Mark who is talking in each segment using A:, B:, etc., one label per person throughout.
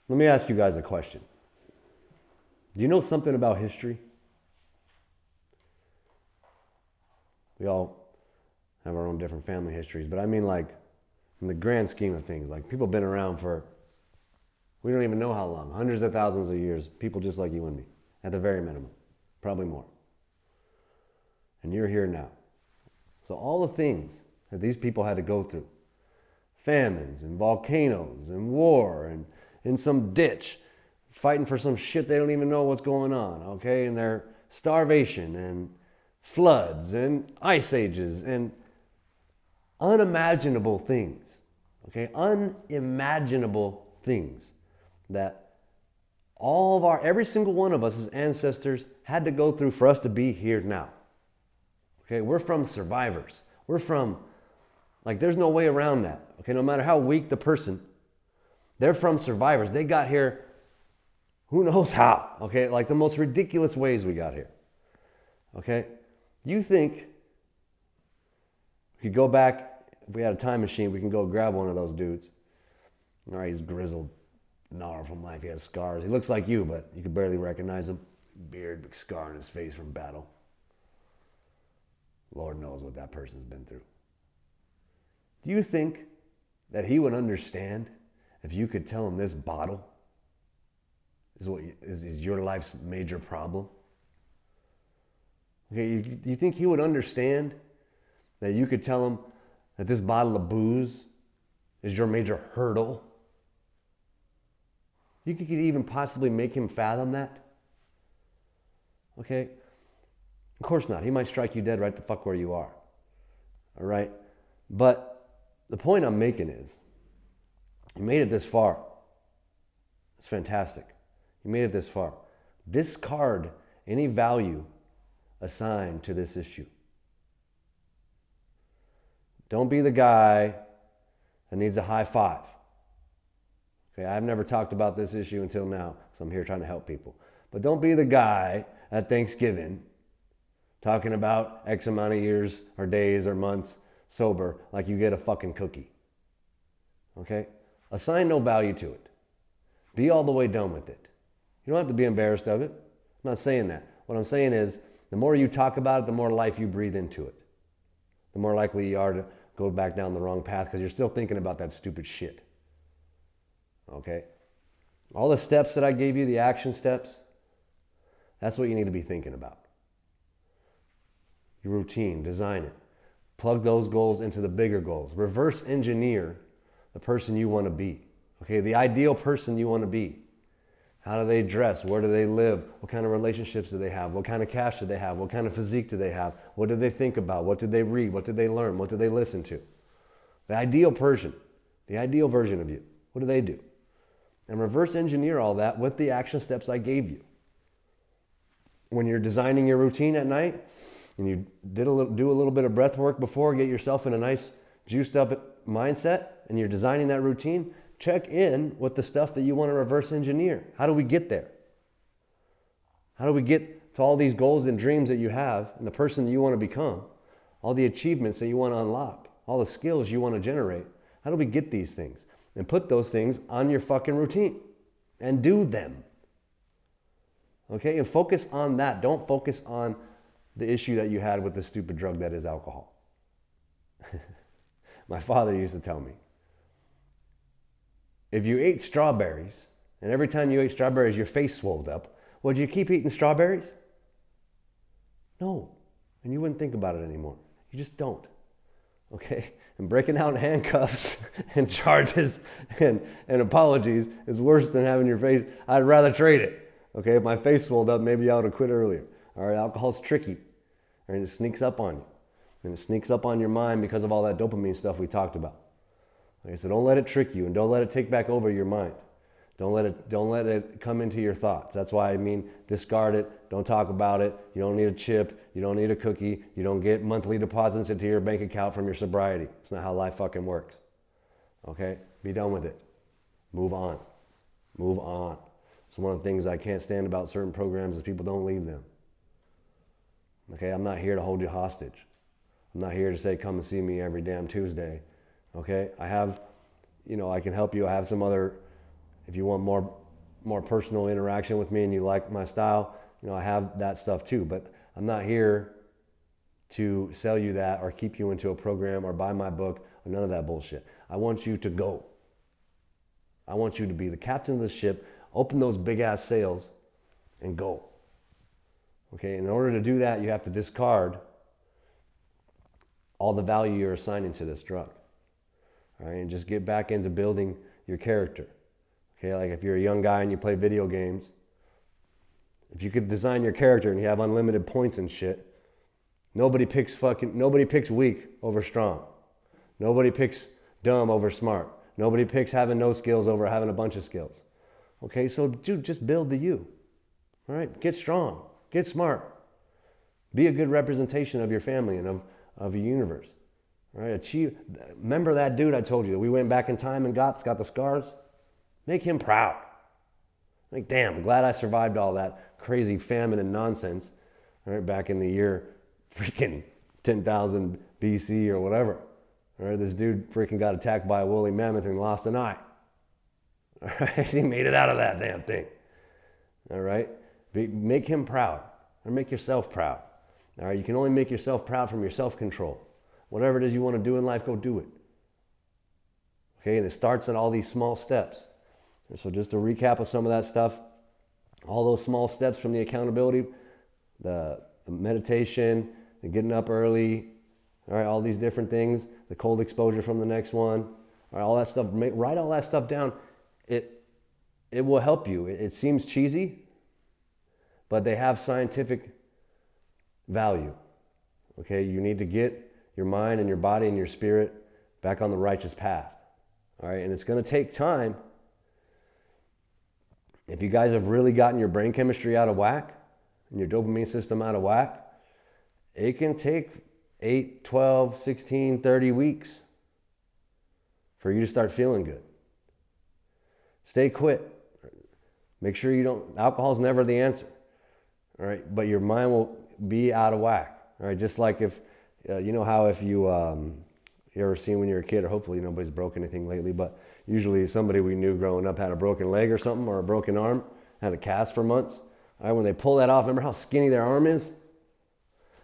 A: Let me ask you guys a question. Do you know something about history? We all have our own different family histories, but I mean like in the grand scheme of things, like people have been around for, we don't even know how long, hundreds of thousands of years, people just like you and me, at the very minimum, probably more. And you're here now. So all the things that these people had to go through, famines and volcanoes and war and in some ditch, fighting for some shit they don't even know what's going on, okay? And their starvation and floods and ice ages and unimaginable things, okay? Unimaginable things that all of every single one of us as ancestors had to go through for us to be here now. Okay, we're from survivors. We're from, like, there's no way around that. Okay, no matter how weak the person, they're from survivors. They got here, who knows how. Okay, like the most ridiculous ways we got here. Okay, you think we could go back, if we had a time machine, we can go grab one of those dudes. All right, he's grizzled, gnarled from life. He has scars. He looks like you, but you could barely recognize him. Beard, big scar on his face from battle. Lord knows what that person's been through. Do you think that he would understand if you could tell him this bottle is your life's major problem? Okay, do you think he would understand that you could tell him that this bottle of booze is your major hurdle? You could even possibly make him fathom that? Okay? Of course not. He might strike you dead right the fuck where you are. All right? But the point I'm making is, you made it this far. It's fantastic. You made it this far. Discard any value assigned to this issue. Don't be the guy that needs a high five. Okay, I've never talked about this issue until now, so I'm here trying to help people. But don't be the guy at Thanksgiving talking about X amount of years or days or months sober like you get a fucking cookie. Okay? Assign no value to it. Be all the way done with it. You don't have to be embarrassed of it. I'm not saying that. What I'm saying is, the more you talk about it, the more life you breathe into it. The more likely you are to go back down the wrong path because you're still thinking about that stupid shit. Okay? All the steps that I gave you, the action steps, that's what you need to be thinking about. Your routine, design it. Plug those goals into the bigger goals. Reverse engineer the person you want to be. Okay, the ideal person you want to be. How do they dress? Where do they live? What kind of relationships do they have? What kind of cash do they have? What kind of physique do they have? What do they think about? What did they read? What did they learn? What did they listen to? The ideal person, the ideal version of you. What do they do? And reverse engineer all that with the action steps I gave you. When you're designing your routine at night, and you do a little bit of breath work before, get yourself in a nice juiced up mindset, and you're designing that routine, check in with the stuff that you want to reverse engineer. How do we get there? How do we get to all these goals and dreams that you have and the person that you want to become, all the achievements that you want to unlock, all the skills you want to generate? How do we get these things? And put those things on your fucking routine and do them. Okay? And focus on that. Don't focus on the issue that you had with the stupid drug that is alcohol. My father used to tell me, if you ate strawberries, and every time you ate strawberries your face swelled up, would you keep eating strawberries? No. And you wouldn't think about it anymore. You just don't. Okay? And breaking out in handcuffs and charges and apologies is worse than having your face. I'd rather trade it. Okay? If my face swelled up, maybe I would have quit earlier. All right, alcohol's tricky, and it sneaks up on you, and it sneaks up on your mind because of all that dopamine stuff we talked about. Okay, so don't let it trick you, and don't let it take back over your mind. Don't let it come into your thoughts. That's why I mean discard it. Don't talk about it. You don't need a chip. You don't need a cookie. You don't get monthly deposits into your bank account from your sobriety. It's not how life fucking works. Okay, be done with it. Move on. Move on. It's one of the things I can't stand about certain programs is people don't leave them. Okay, I'm not here to hold you hostage. I'm not here to say, come and see me every damn Tuesday. Okay, I have, I can help you. I have some other If you want more personal interaction with me and you like my style, I have that stuff too. But I'm not here to sell you that or keep you into a program or buy my book or none of that bullshit. I want you to go. I want you to be the captain of the ship, open those big ass sails and go. Okay, in order to do that, you have to discard all the value you're assigning to this drug. All right, and just get back into building your character. Okay, like if you're a young guy and you play video games, if you could design your character and you have unlimited points and shit, nobody picks weak over strong. Nobody picks dumb over smart. Nobody picks having no skills over having a bunch of skills. Okay, so dude, just build the you. All right, get strong, get smart. Be a good representation of your family and of your universe. All right, remember that dude I told you that we went back in time and got the scars? Make him proud. Like, damn, I'm glad I survived all that crazy famine and nonsense, all right, back in the year freaking 10,000 BC or whatever. All right, this dude freaking got attacked by a woolly mammoth and lost an eye. All right, he made it out of that damn thing. All right, make him proud or make yourself proud. All right, you can only make yourself proud from your self-control. Whatever it is you want to do in life, go do it. Okay, and it starts at all these small steps. And so just to recap of some of that stuff, all those small steps from the accountability, the meditation, the getting up early, all right, all these different things, the cold exposure from the next one, all right, all that stuff, write all that stuff down. It will help you. It seems cheesy, but they have scientific value. Okay, you need to get your mind and your body and your spirit back on the righteous path. All right, and it's going to take time. If you guys have really gotten your brain chemistry out of whack and your dopamine system out of whack, it can take 8, 12, 16, 30 weeks for you to start feeling good. Stay quit. Make sure alcohol's never the answer. All right, but your mind will be out of whack. All right, just like if, you know how if you ever seen when you're a kid, or hopefully nobody's broken anything lately, but usually somebody we knew growing up had a broken leg or something, or a broken arm, had a cast for months. All right, when they pull that off, remember how skinny their arm is?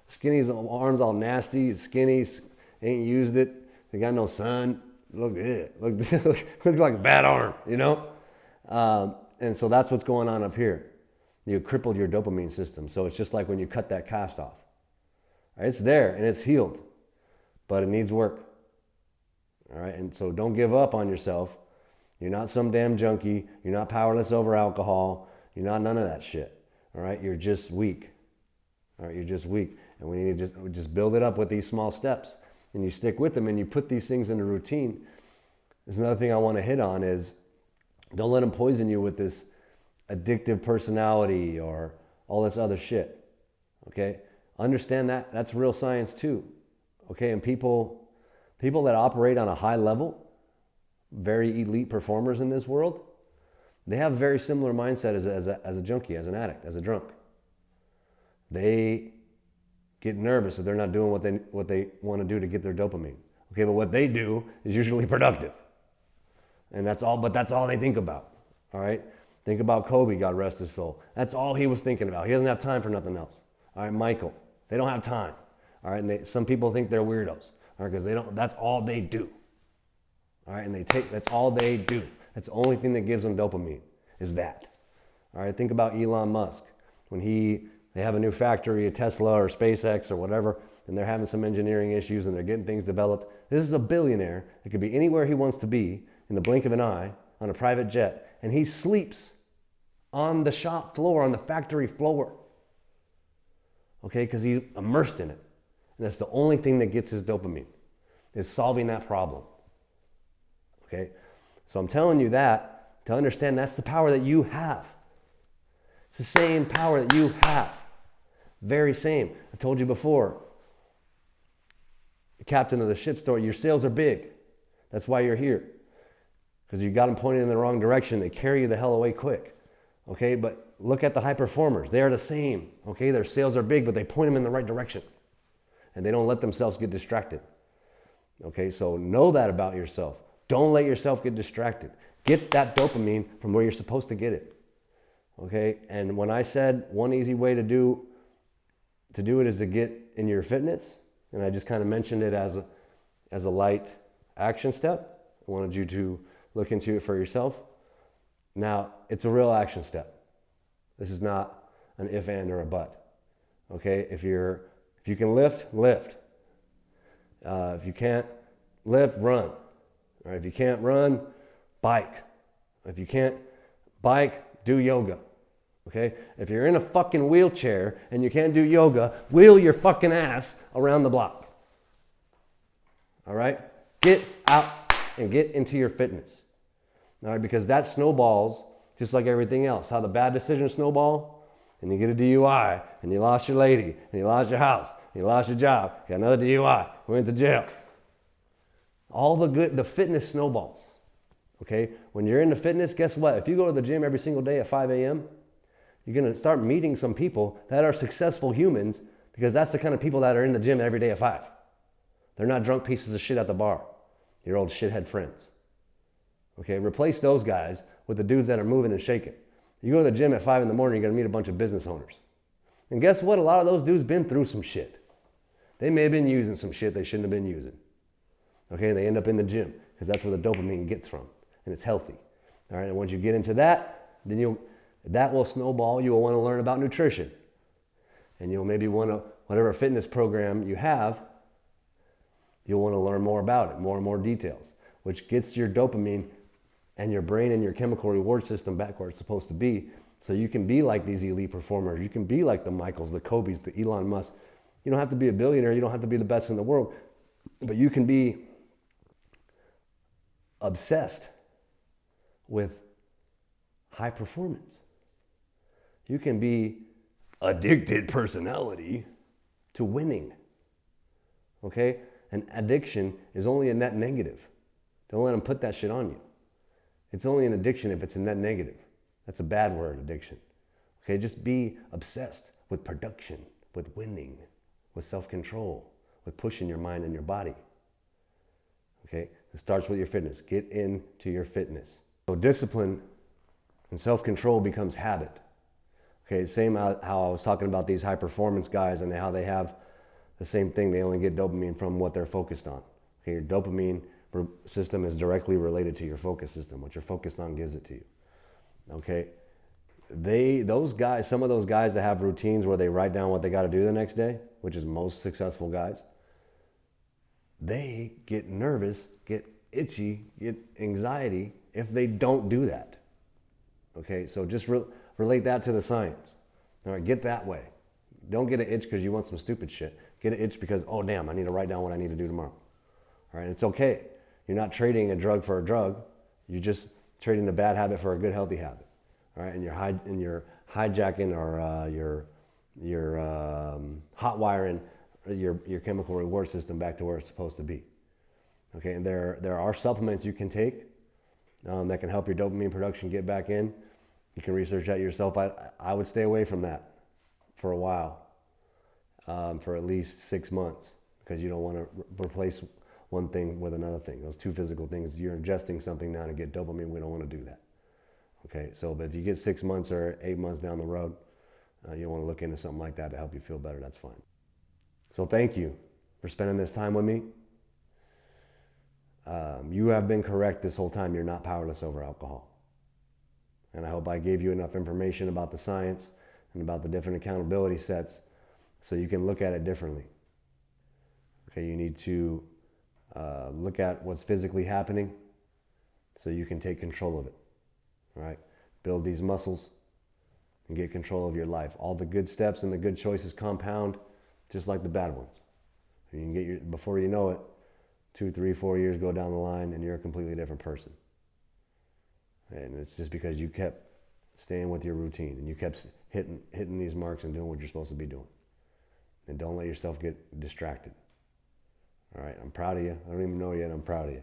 A: Skinny's arm's all nasty, skinny, ain't used it, they got no sun, look like a bad arm, and so that's what's going on up here. You crippled your dopamine system. So it's just like when you cut that cast off. All right, it's there and it's healed, but it needs work. All right, and so don't give up on yourself. You're not some damn junkie. You're not powerless over alcohol. You're not none of that shit. All right, you're just weak. All right, you're just weak. And we need to just build it up with these small steps. And you stick with them and you put these things into routine. There's another thing I want to hit on is don't let them poison you with this addictive personality or all this other shit. Okay? Understand that that's real science too. Okay? And people that operate on a high level, very elite performers in this world, they have a very similar mindset as a junkie, as an addict, as a drunk. They get nervous if they're not doing what they want to do to get their dopamine. Okay, but what they do is usually productive. And that's all they think about. All right? Think about Kobe, God rest his soul. That's all he was thinking about. He doesn't have time for nothing else. All right, Michael, they don't have time. All right, and some people think they're weirdos. All right, because that's all they do. All right, and that's all they do. That's the only thing that gives them dopamine, is that. All right, think about Elon Musk. When they have a new factory, a Tesla or SpaceX or whatever, and they're having some engineering issues and they're getting things developed. This is a billionaire that could be anywhere he wants to be in the blink of an eye on a private jet, and he sleeps on the shop floor, on the factory floor. Okay, because he's immersed in it. And that's the only thing that gets his dopamine, is solving that problem. Okay, so I'm telling you that to understand that's the power that you have. It's the same power that you have. Very same. I told you before, the captain of the ship story, your sails are big. That's why you're here. Because you got them pointed in the wrong direction. They carry you the hell away quick. Okay, but look at the high performers. They are the same. Okay, their sails are big, but they point them in the right direction. And they don't let themselves get distracted. Okay, so know that about yourself. Don't let yourself get distracted. Get that dopamine from where you're supposed to get it. Okay? And when I said one easy way to do it is to get in your fitness, and I just kind of mentioned it as a light action step. I wanted you to look into it for yourself. Now, it's a real action step. This is not an if, and, or a but. Okay? If you can lift, lift. If you can't lift, run. Or if you can't run, bike. If you can't bike, do yoga. Okay? If you're in a fucking wheelchair and you can't do yoga, wheel your fucking ass around the block. All right? Get out and get into your fitness. All right? Because that snowballs just like everything else. How the bad decisions snowball, and you get a DUI, and you lost your lady, and you lost your house, and you lost your job, you got another DUI, went to jail. All the fitness snowballs. Okay? When you're into fitness, guess what? If you go to the gym every single day at 5 a.m., you're going to start meeting some people that are successful humans, because that's the kind of people that are in the gym every day at 5. They're not drunk pieces of shit at the bar. Your old shithead friends. Okay? Replace those guys with the dudes that are moving and shaking. You go to the gym at 5 in the morning, you're going to meet a bunch of business owners. And guess what? A lot of those dudes been through some shit. They may have been using some shit they shouldn't have been using. Okay? They end up in the gym because that's where the dopamine gets from. And it's healthy. All right? And once you get into that, then that will snowball. You will want to learn about nutrition. And you'll maybe want to, whatever fitness program you have, you'll want to learn more about it, more and more details, which gets your dopamine and your brain and your chemical reward system back where it's supposed to be, so you can be like these elite performers. You can be like the Michaels, the Kobes, the Elon Musk. You don't have to be a billionaire. You don't have to be the best in the world. But you can be obsessed with high performance. You can be addicted personality to winning. Okay? And addiction is only a net negative. Don't let them put that shit on you. It's only an addiction if it's a net negative. That's a bad word, addiction. Okay, just be obsessed with production, with winning, with self-control, with pushing your mind and your body. Okay, it starts with your fitness. Get into your fitness. So discipline and self-control becomes habit. Okay, same how I was talking about these high-performance guys and how they have the same thing. They only get dopamine from what they're focused on. Okay, your dopamine system is directly related to your focus system. What you're focused on gives it to you. Okay, some of those guys that have routines where they write down what they got to do the next day, which is most successful guys, they get nervous, get itchy, get anxiety if they don't do that. Okay, so just relate that to the science. All right, get that way. Don't get an itch because you want some stupid shit. Get an itch because, oh damn, I need to write down what I need to do tomorrow. All right, it's okay. You're not trading a drug for a drug. You're just trading a bad habit for a good, healthy habit. All right, and you're hijacking or you're hot wiring your chemical reward system back to where it's supposed to be. Okay, and there are supplements you can take that can help your dopamine production get back in. You can research that yourself. I would stay away from that for a while, for at least 6 months, because you don't want to replace one thing with another thing. Those two physical things, you're ingesting something now to get dopamine. We don't want to do that. Okay, so but if you get 6 months or 8 months down the road, you want to look into something like that to help you feel better, that's fine. So thank you for spending this time with me. You have been correct this whole time. You're not powerless over alcohol. And I hope I gave you enough information about the science and about the different accountability sets so you can look at it differently. Okay, you need to look at what's physically happening so you can take control of it. All right? Build these muscles and get control of your life. All the good steps and the good choices compound just like the bad ones. You can get before you know it, 2, 3, 4 years go down the line and you're a completely different person. And it's just because you kept staying with your routine and you kept hitting these marks and doing what you're supposed to be doing. And don't let yourself get distracted. All right, I'm proud of you. I don't even know yet, I'm proud of you.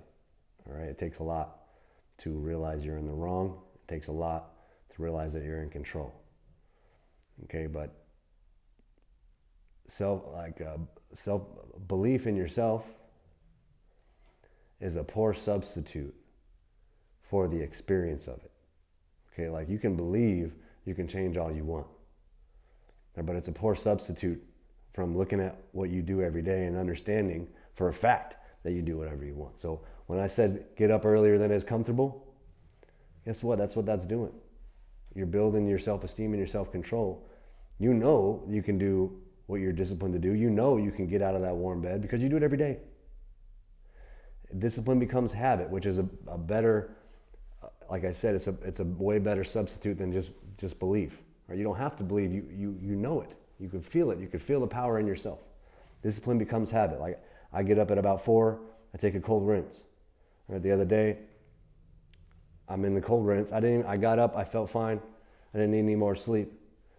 A: All right, it takes a lot to realize you're in the wrong. It takes a lot to realize that you're in control. Okay, but self-belief in yourself is a poor substitute for the experience of it. Okay, like you can believe you can change all you want, but it's a poor substitute from looking at what you do every day and understanding for a fact that you do whatever you want. So when I said get up earlier than is comfortable, guess what? That's what that's doing. You're building your self-esteem and your self-control. You know you can do what you're disciplined to do. You know you can get out of that warm bed because you do it every day. Discipline becomes habit, which is a better, like I said, it's a way better substitute than just belief. Right? You don't have to believe, you know it. You can feel it. You can feel the power in yourself. Discipline becomes habit. Like I get up at about 4, I take a cold rinse. Right? The other day, I'm in the cold rinse. I got up, I felt fine. I didn't need any more sleep.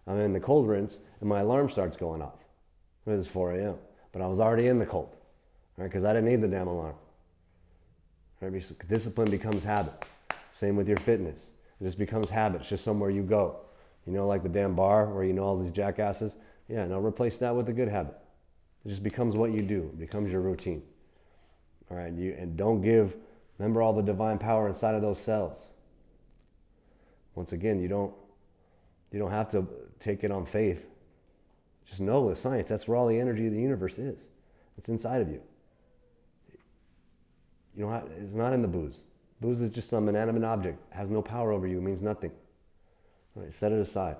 A: I'm in the cold rinse and my alarm starts going off. It was 4 a.m. But I was already in the cold, right? Because I didn't need the damn alarm. Right? Discipline becomes habit. Same with your fitness. It just becomes habit. It's just somewhere you go. You know, like the damn bar where you know all these jackasses? Yeah, now replace that with a good habit. It just becomes what you do. It becomes your routine. All right, and don't remember all the divine power inside of those cells. Once again, you don't have to take it on faith. Just know the science. That's where all the energy of the universe is. It's inside of you. It's not in the booze. Booze is just some inanimate object. It has no power over you. It means nothing. All right, set it aside.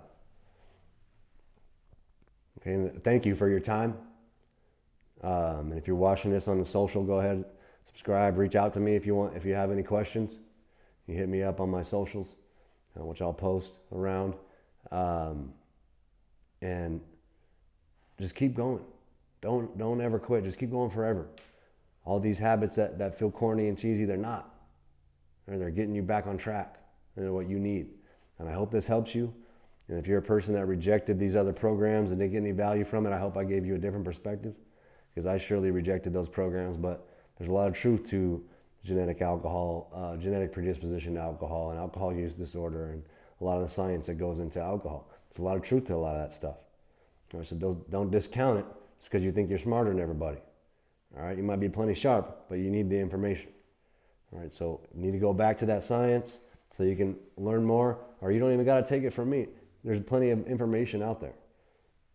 A: Okay, and thank you for your time. And if you're watching this on the social, go ahead, subscribe, reach out to me if you want. If you have any questions, you hit me up on my socials, which I'll post around. And just keep going. Don't ever quit. Just keep going forever. All these habits that feel corny and cheesy, they're not. They're getting you back on track. They're what you need. And I hope this helps you. And if you're a person that rejected these other programs and didn't get any value from it, I hope I gave you a different perspective. Because I surely rejected those programs, but there's a lot of truth to genetic alcohol, genetic predisposition to alcohol and alcohol use disorder and a lot of the science that goes into alcohol. There's a lot of truth to a lot of that stuff. All right, so don't discount it just because you think you're smarter than everybody. All right, you might be plenty sharp, but you need the information. All right, so you need to go back to that science so you can learn more, or you don't even got to take it from me. There's plenty of information out there.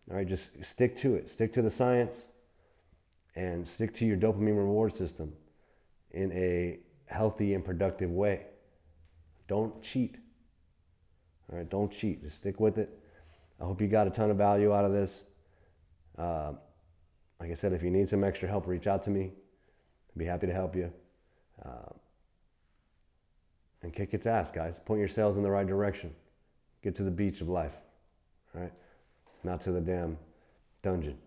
A: All right, just stick to it. Stick to the science and stick to your dopamine reward system in a healthy and productive way. Don't cheat. All right, don't cheat. Just stick with it. I hope you got a ton of value out of this. Like I said, if you need some extra help, reach out to me. I'd be happy to help you. And kick its ass, guys. Point your sails in the right direction. Get to the beach of life. All right? Not to the damn dungeon.